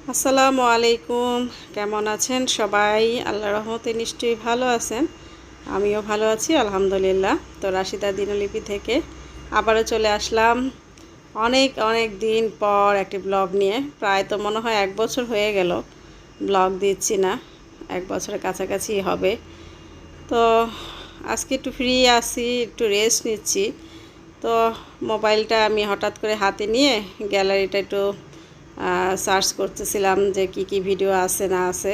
আসসালামু আলাইকুম। কেমন আছেন সবাই? আল্লাহর রহমতে নিশ্চয়ই ভালো আছেন। আমিও ভালো আছি আলহামদুলিল্লাহ। তো রাশিদা দিনলিপি থেকে আবারও চলে আসলাম অনেক অনেক দিন পর একটি ব্লগ নিয়ে। প্রায় তো মনে হয় 1 বছর হয়ে গেল ব্লগ দিচ্ছি না, 1 বছরের কাছাকাছি হবে। তো আজকে একটু ফ্রি আছি, একটু রেস্ট নিচ্ছি। তো মোবাইলটা আমি হঠাৎ করে হাতে নিয়ে গ্যালারিটা একটু সার্চ করতেছিলাম যে কি ভিডিও আছে না আছে।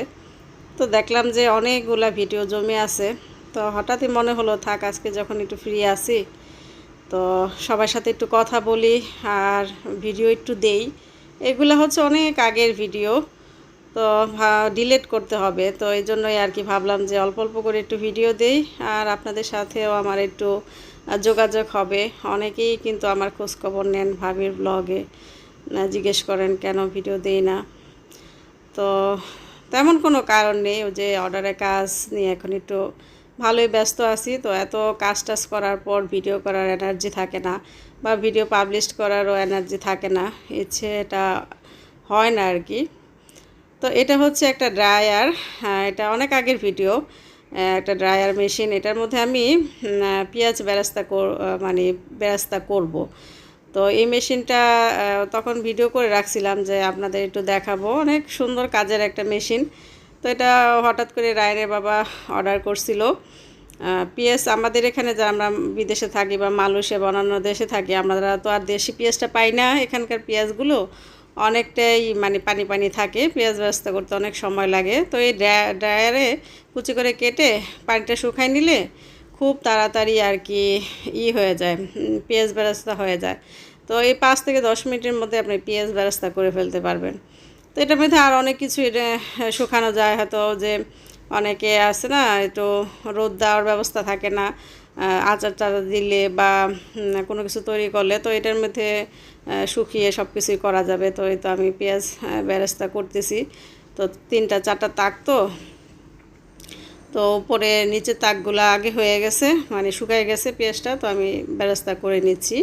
তো দেখলাম যে অনেকগুলা ভিডিও জমে আছে। তো হঠাৎই মনে হলো থাক আজকে যখন একটু ফ্রি আছি তো সবার সাথে একটু কথা বলি আর ভিডিও একটু দেই। এগুলো হচ্ছে অনেক আগের ভিডিও, তো ডিলিট করতে হবে। তো এই জন্যই আর কি ভাবলাম যে অল্প অল্প করে একটু ভিডিও দেই আর আপনাদের সাথেও আমার একটু যোগাযোগ হবে। অনেকেই কিন্তু আমার খোঁজখবর নেন ভাবির ব্লগে, জিজ্ঞেস করেন কেন ভিডিও দেই না। তো তেমন কোনো কারণ নেই, ওই যে অর্ডারের কাজ নিয়ে এখন একটু ভালোই ব্যস্ত আছি। তো এত কাজ টাজ করার পর ভিডিও করার এনার্জি থাকে না বা ভিডিও পাবলিশ করারও এনার্জি থাকে না, ইচ্ছেটা হয় না আর কি। তো এটা হচ্ছে একটা ড্রায়ার, এটা অনেক আগের ভিডিও। একটা ড্রায়ার মেশিন, এটার মধ্যে আমি পেঁয়াজ মানে বেরেস্তা করব। তো এই মেশিনটা তখন ভিডিও করে রাখছিলাম যে আপনাদের একটু দেখাবো, অনেক সুন্দর কাজের একটা মেশিন। তো এটা হঠাৎ করে রায়নের বাবা অর্ডার করছিল। পেঁয়াজ আমাদের এখানে যা আমরা বিদেশে থাকি বা মালয়েশিয়া বা অন্যান্য দেশে থাকি, আমরা তো আর দেশি পেঁয়াজটা পাই না। এখানকার পেঁয়াজগুলো অনেকটাই মানে পানি পানি থাকে, পেঁয়াজ বেরেস্তা করতে অনেক সময় লাগে। তো এই ড্রায়ারে কুচি করে কেটে পানিটা শুকাই নিলে খুব তাড়াতাড়ি আর কি হয়ে যায়, পেঁয়াজ বেরেস্তা হয়ে যায়। তো এই 5 থেকে 10 মিনিটের মধ্যে আপনি পেঁয়াজ বেরেস্তা করে ফেলতে পারবেন। তো এটার মধ্যে আর অনেক কিছু এটা শুকানো যায়, হয়তো যে অনেকে আছে না একটু রোদ দেওয়ার ব্যবস্থা থাকে না, আচার টাচার দিলে বা কোনো কিছু তৈরি করলে তো এটার মধ্যে শুকিয়ে সব কিছুই করা যাবে। তো এই তো আমি পেঁয়াজ বেরেস্তা করতেছি। তো 3-4টা তাক, তো উপরে নিচে তাকগুলো আগে হয়ে গেছে, মানে শুকায় গেছে পেঁয়াজটা, তো আমি বেরেস্তা করে নিচ্ছি।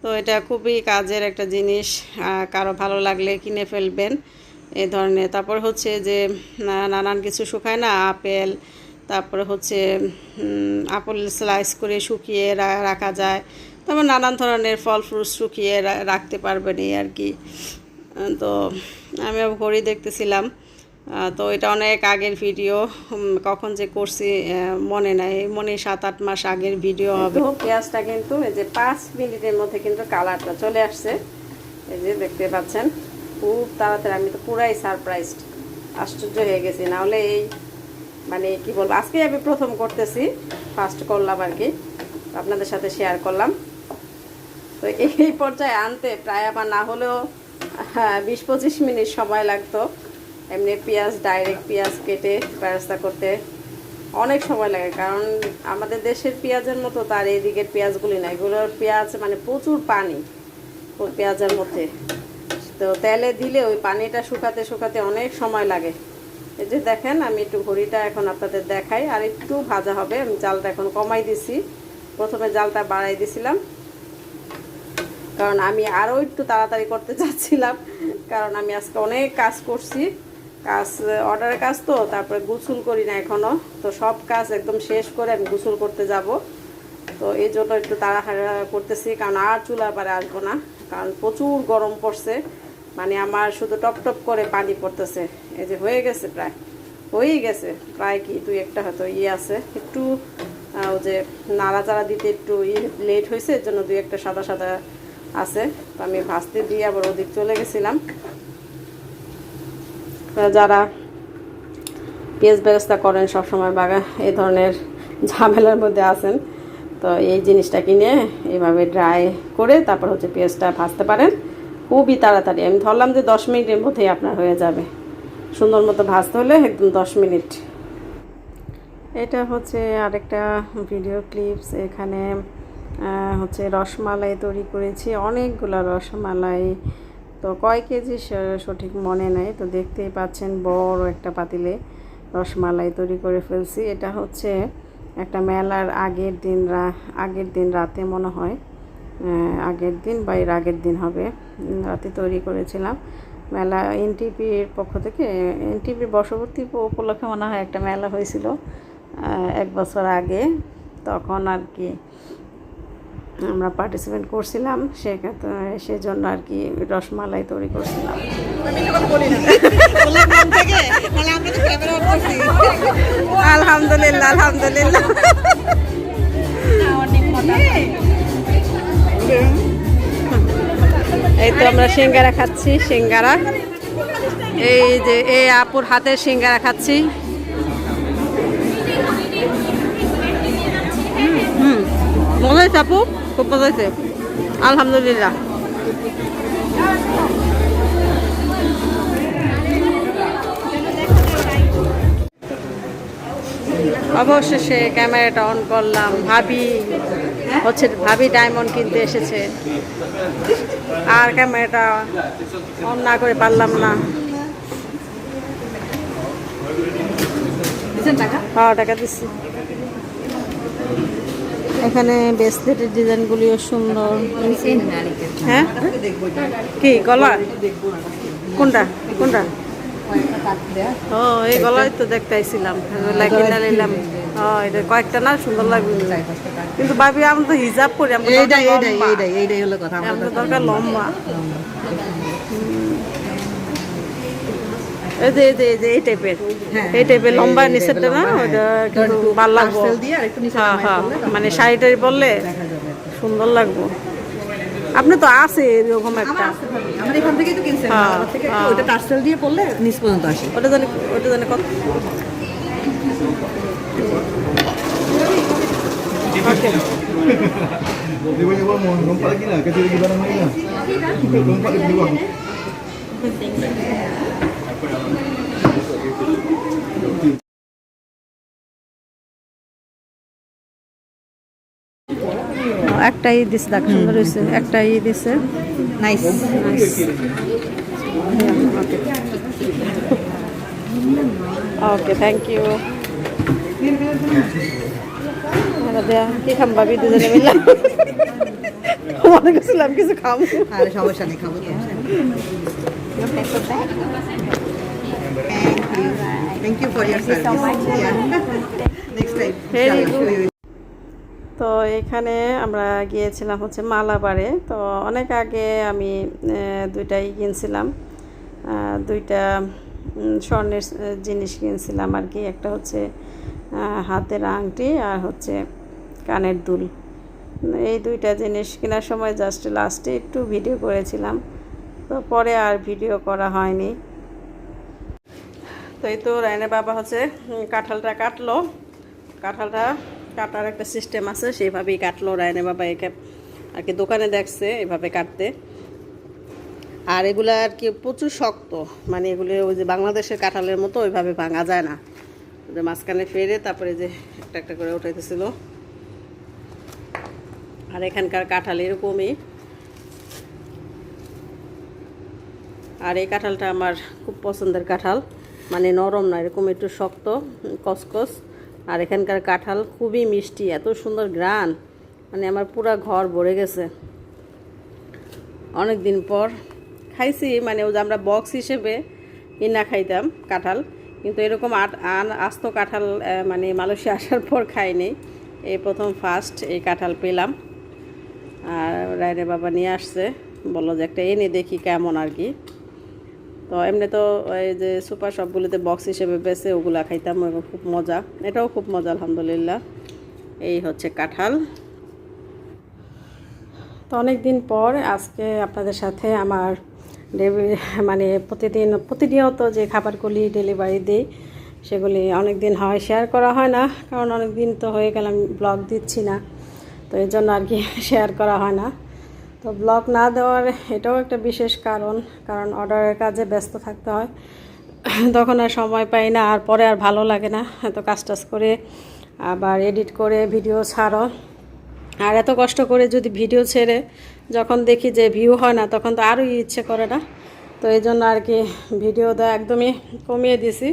তো এটা খুবই কাজের একটা জিনিস, কারো ভালো লাগলে কিনে ফেলবেন এই ধরনের। তারপর হচ্ছে যে নানান কিছু শুকায় না, আপেল, তারপরে হচ্ছে আপেল স্লাইস করে শুকিয়ে রাখা যায়। তারপর নানান ধরনের ফল ফ্রুটস শুকিয়ে রাখতে পারবেন এই আর কি। তো আমি ঘড়ি দেখতেছিলাম। তো এটা অনেক আগের ভিডিও, কখন যে করছি মনে নাই, মনে 7-8 মাস আগের ভিডিও হবে। তো পেঁয়াজটা কিন্তু এই যে 5 মিনিটের মধ্যে কিন্তু কালারটা চলে আসছে, এই যে দেখতে পাচ্ছেন খুব তাড়াতাড়ি। আমি তো পুরাই সারপ্রাইজড, আশ্চর্য হয়ে গেছি। নাহলে এই মানে কি বলবো, আজকে আমি প্রথম করতেছি, ফার্স্ট করলাম আর কি, আপনাদের সাথে শেয়ার করলাম। তো এই পর্যায়ে আনতে প্রায় আমার না হলেও 20-25 মিনিট সময় লাগতো। এমনি পেঁয়াজ ডাইরেক্ট পেঁয়াজ কেটে বেরেস্তা করতে অনেক সময় লাগে, কারণ আমাদের দেশের পেঁয়াজের মতো তার এই দিকের পেঁয়াজগুলি না। এগুলোর পেঁয়াজ মানে প্রচুর পানি ওই পেঁয়াজের মধ্যে। তো তেলে দিলে ওই পানিটা শুকাতে শুকাতে অনেক সময় লাগে। এই যে দেখেন আমি একটু ঘড়িটা এখন আপনাদের দেখাই, আর একটু ভাজা হবে। আমি জালটা এখন কমাই দিছি, প্রথমে জালটা বাড়াই দিছিলাম কারণ আমি আরও একটু তাড়াতাড়ি করতে চাচ্ছিলাম, কারণ আমি আজকে অনেক কাজ করছি। অর্ডারের কাজ তো, তারপরে গোসল করি না এখনও। তো সব কাজ একদম শেষ করে আমি গোসল করতে যাব। তো এই জন্য একটু তাড়াহুড়া করতেছি, কারণ আর চুলার পারে আসবো না, কারণ প্রচুর গরম পড়ছে। মানে আমার শুধু টপ টপ করে পানি পড়তেছে। এই যে হয়ে গেছে, প্রায় হয়েই গেছে, প্রায় কি 2-1টা হয়তো আছে একটু, ওই যে নাড়াচাড়া দিতে একটু লেট হয়েছে, এর জন্য 2-1টা সাদা সাদা আছে। তো আমি ভাজতে দিয়ে আবার ওদিক চলে গেছিলাম। যারা পেঁয়াজ বেরেস্তা করেন সবসময় বাগা এই ধরনের ঝামেলার মধ্যে আছেন, তো এই জিনিসটা কিনে এইভাবে ড্রাই করে তারপর হচ্ছে পেঁয়াজটা ভাজতে পারেন খুবই তাড়াতাড়ি। আমি ধরলাম যে 10 মিনিটের মধ্যেই আপনার হয়ে যাবে, সুন্দর মতো ভাজতে হলে একদম 10 মিনিট। এটা হচ্ছে আরেকটা ভিডিও ক্লিপস। এখানে হচ্ছে রসমালাই তৈরি করেছি, অনেকগুলো রসমালাই। তো কয় কেজি সঠিক মনে নাই। তো দেখতেই পাচ্ছেন বড় একটা পাতিলে রসমালাই তৈরি করে ফেলছি। এটা হচ্ছে একটা মেলার আগের দিন রাতে মনে হয়, আগের দিন বা এর আগের দিন হবে, রাতে তৈরি করেছিলাম। মেলা এনটিপির পক্ষ থেকে, এনটিপির বর্ষপূর্তি উপলক্ষে মনে হয় একটা মেলা হয়েছিল 1 বছর আগে। তখন আর কি আমরা পার্টিসিপেট করছিলাম, সেজন্য আর কি রসমালাই তৈরি করছিলাম। আলহামদুলিল্লাহ আলহামদুলিল্লাহ। এই তো আমরা সিঙ্গারা খাচ্ছি, সিঙ্গারা এই যে এই আপুর হাতের সিঙ্গারা খাচ্ছি। মজা হয়েছে আপু, খুব মজা হয়েছে আলহামদুলিল্লাহ। অবশেষে ক্যামেরাটা অন করলাম। ভাবি ডায়মন্ড কিনতে এসেছে, আর ক্যামেরাটা অন না করে পারলাম না। টাকা দিচ্ছি। এখানে ব্রেসলেটের ডিজাইনগুলিও সুন্দর। হ্যাঁ কি গলা? কোনটা কোনটা? ও এই গলায় তো দেখতে আইছিলাম, কিনা নিলাম। এটা কয়েকটা না, সুন্দর লাগবে কিন্তু ভাবি আমি তো হিজাব করি, আমাদের দরকার লম্বা। এই টাইপের লম্বা নিচেরটা না, ওইটা কিন্তু ভালো লাগবে। হ্যাঁ, মানে শাড়িটারি পরলে সুন্দর লাগবে। আপনি তো আছে এরকম একটা, এখান থেকে তো কিনছেন, ওটা টার্সেল দিয়ে পরলে নিচ পর্যন্ত আসে। ওটা জানি কত। একটাই দিছে, দেখ সুন্দর হয়েছে, একটাই দিছে। নাইস। Okay thank you. কি খাম ভাবি দুজনে মিলে? মনে করছিলাম কিছু খাবো। আরে সমস্যা নেই, খাবো তো। Thank you for your service. Next time. তো এখানে আমরা গিয়েছিলাম হচ্ছে মালাবারে। তো অনেক আগে আমি দুইটাই কিনছিলাম, দুইটা স্বর্ণের জিনিস কিনছিলাম আর কি। একটা হচ্ছে হাতের আংটি আর হচ্ছে কানের দুল। এই দুইটা জিনিস কেনার সময় জাস্ট লাস্টে একটু ভিডিও করেছিলাম, তো পরে আর ভিডিও করা হয়নি। তো এই তো রায়নের বাবা হচ্ছে কাঁঠালটা কাটলো। কাঁঠালটা কাটার একটা সিস্টেম আছে, সেইভাবেই কাটলো রায়নের বাবা। একে আর কি দোকানে দেখছে এভাবে কাটতে। আর এগুলো আর কি প্রচুর শক্ত, মানে এগুলো ওই যে বাংলাদেশের কাঁঠালের মতো ওইভাবে ভাঙা যায় না। যে মাঝখানে ফেরে তারপরে যে একটা একটা করে উঠাইতেছিল। আর এখানকার কাঁঠাল এরকমই। আর এই কাঁঠালটা আমার খুব পছন্দের কাঁঠাল, মানে নরম না, এরকম একটু শক্ত কসকস। আর এখানকার কাঁঠাল খুবই মিষ্টি, এত সুন্দর ঘ্রাণ, মানে আমার পুরো ঘর ভরে গেছে। অনেক দিন পর খাইছি, মানে ওই যে আমরা বক্স হিসেবে কিনা খাইতাম কাঁঠাল, কিন্তু এরকম আস্ত কাঁঠাল মানে মালয়েশিয়া আসার পর খাইনি। এই প্রথম ফার্স্ট এই কাঁঠাল পেলাম। আর রায়নের বাবা নিয়ে আসছে, বললো যে একটা এনে দেখি কেমন আর কি। তো এমনি তো এই যে সুপার শপগুলোতে বক্স হিসেবে বেছে ওগুলা খাইতাম, খুব মজা। এটাও খুব মজা আলহামদুলিল্লাহ। এই হচ্ছে কাঁঠাল। তো অনেক দিন পর আজকে আপনাদের সাথে আমার মানে প্রতিনিয়ত যে খাবারগুলি ডেলিভারি দিই সেগুলি অনেক দিন হয় শেয়ার করা হয় না, কারণ অনেক দিন তো হয়ে গেল আমি ব্লগ দিচ্ছি না, তো এই জন্য আর কি শেয়ার করা হয় না। তো ব্লগ না দেওয়ার এটাও একটা বিশেষ কারণ অর্ডারের কাজে ব্যস্ত থাকতে হয়, তখন আর সময় পাই না। আর পরে আর ভালো লাগে না এত কাজ করে আবার এডিট করে ভিডিও ছাড়ো। আর এত কষ্ট করে যদি ভিডিও ছেড়ে যখন দেখি যে ভিউ হয় না, তখন তো আরও ইচ্ছে করে না। তো এই জন্য আর কি ভিডিও দেওয়া একদমই কমিয়ে দিছি।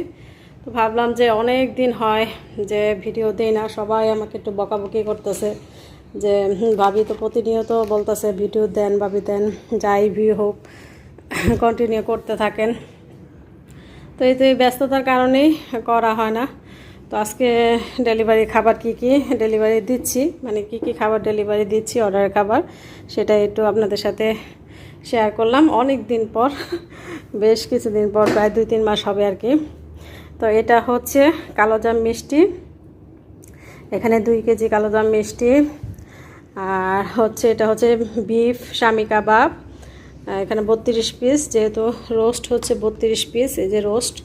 তো ভাবলাম যে অনেক দিন হয় যে ভিডিও দেই না, সবাই আমাকে একটু বকাবকি করতেছে যে ভাবি তো প্রতিনিয়ত বলতেছে ভিডিও দেন, ভাবি দেন, যাই ভিউ হোক কন্টিনিউ করতে থাকেন। তো এই ব্যস্ততার কারণেই করা হয় না। তো আজকে ডেলিভারি খাবার কি ডেলিভারি দিচ্ছি, মানে কি খাবার ডেলিভারি দিচ্ছি, অর্ডারের খাবার, সেটা একটু আপনাদের সাথে শেয়ার করলাম অনেক দিন পর, বেশ কিছুদিন পর, প্রায় 2-3 মাস হবে আর কি। তো এটা হচ্ছে কালোজাম মিষ্টি, এখানে 2 কেজি কালোজাম মিষ্টি। আর এটা হচ্ছে বিফ শামি কাবাব, এখানে 32 পিস, যেহেতু রোস্ট হচ্ছে 32 পিস, এই যে রোস্ট,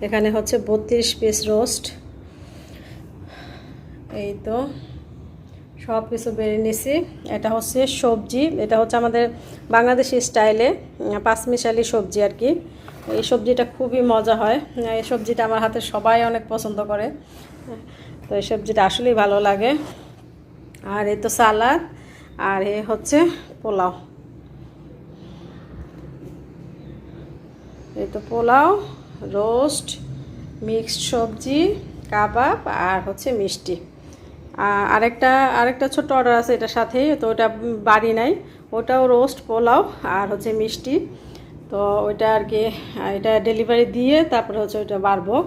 এখানে হচ্ছে 32 পিস রোস্ট। এই তো সব কিছু বেড়ে নিছি। এটা হচ্ছে সবজি, এটা হচ্ছে আমাদের বাংলাদেশি স্টাইলে 5 মিশালি সবজি আর কি। এই সবজিটা খুবই মজা হয়, এই সবজিটা আমার হাতে সবাই অনেক পছন্দ করে, তো এই সবজিটা আসলেই ভালো লাগে। আর এই তো সালাদ, আর এ হচ্ছে পোলাও। এই তো পোলাও, রোস্ট, মিক্সড সবজি, কাবাব, আর হচ্ছে মিষ্টি। আরেকটা ছোট্ট অর্ডার আছে এটার সাথেই, তো ওটা বাড়ি নাই, ওটাও রোস্ট, পোলাও আর হচ্ছে মিষ্টি। তো ওইটা আর কি, এটা ডেলিভারি দিয়ে তারপরে হচ্ছে ওইটা বাড়বো,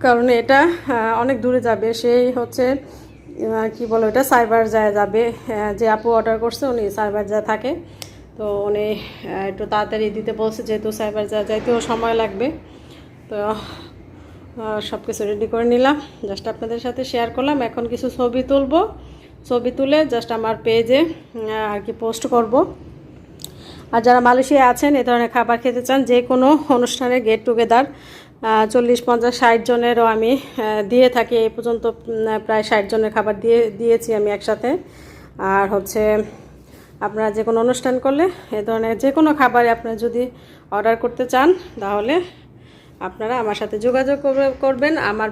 কারণ এটা অনেক দূরে যাবে। সেই হচ্ছে কি বলে ওটা, সাইবার যায় যাবে, যে আপু অর্ডার করছে উনি সাইবার যা থাকে, তো উনি একটু তাড়াতাড়ি দিতে বলছে, যেহেতু সাইবার যা যাইতেও সময় লাগবে। তো সব কিছু রেডি করে নিলাম, জাস্ট আপনাদের সাথে শেয়ার করলাম। এখন কিছু ছবি তুলবো, ছবি তুলে জাস্ট আমার পেজে আর কি পোস্ট করব। আর যারা মালয়েশিয়ায় আছেন, এ ধরনের খাবার খেতে চান, যে কোনো অনুষ্ঠানে গেট টুগেদার 40, 50, 60 জনেরও আমি দিয়ে থাকি। এই পর্যন্ত প্রায় 60 জনের খাবার দিয়েছি আমি একসাথে। আর আপনারা যে কোনো অনুষ্ঠান করলে এ ধরনের যে কোনো খাবারই আপনারা যদি অর্ডার করতে চান, তাহলে আপনারা আমার সাথে যোগাযোগ করবেন। আমার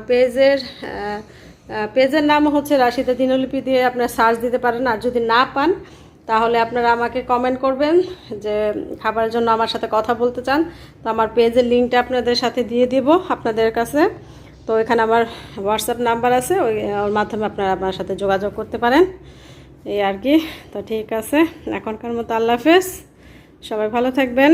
পেজের নাম হচ্ছে রাশিদা দিনলিপি দিয়ে আপনারা সার্চ দিতে পারেন। আর যদি না পান, তাহলে আপনারা আমাকে কমেন্ট করবেন যে খাবারের জন্য আমার সাথে কথা বলতে চান, তো আমার পেজের লিঙ্কটা আপনাদের সাথে দিয়ে দিব আপনাদের কাছে। তো এখানে আমার হোয়াটসঅ্যাপ নাম্বার আছে, ওর মাধ্যমে আপনারা আমার সাথে যোগাযোগ করতে পারেন, এই আর কি। তো ঠিক আছে, এখনকার মতো আল্লাহ হাফেজ, সবাই ভালো থাকবেন।